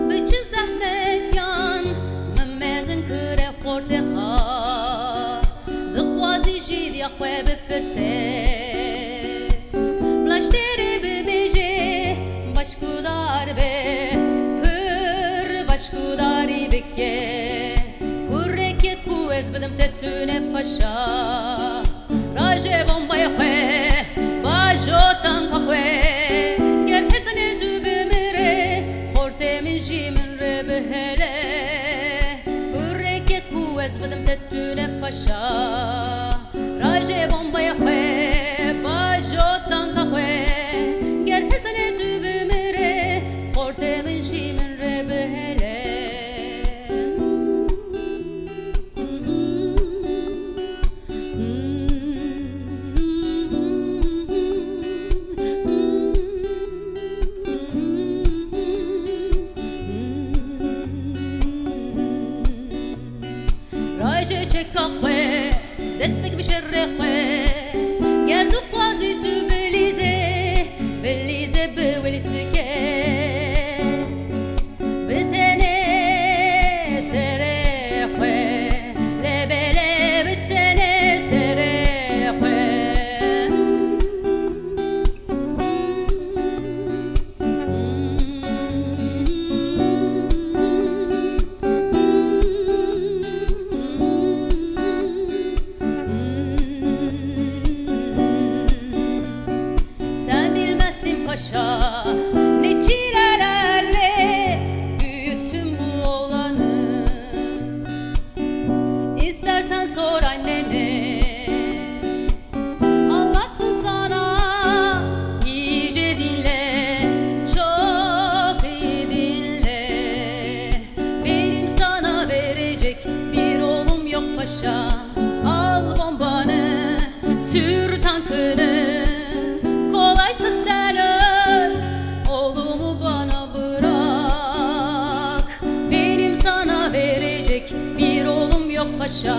Bıçı zahmet yan Memmezin kıre korte ha Dıkhwazi jid ya khwe bipirse Blaştere bibeje Başkudar be Pır başkudari beke Kurreke ku ez bidim tetüne paşa Raje bombaya khwe Bajotan ka khwe Ger hesane tu bimire Khorte min jimin re behele Kurreke ku ez bidim tetüne paşa Raje bombaya khwe Bajotan ka khwe Ger hesane tu bimire Khorte min jimin re behele Raje çeka khwe Despek bişerre khwe Ger du khwazi tu belize Belize be welistike Bitene sere khwe Lebele bitene sere khwe Paşa ne çilelerle büyüttüm bu oğlanı İstersen sor annene anlatsın sana iyice dinle çok iyi dinle Benim sana verecek bir oğlum yok paşa Al bombanı sür tankını kolaysa sen bir oğlum yok paşa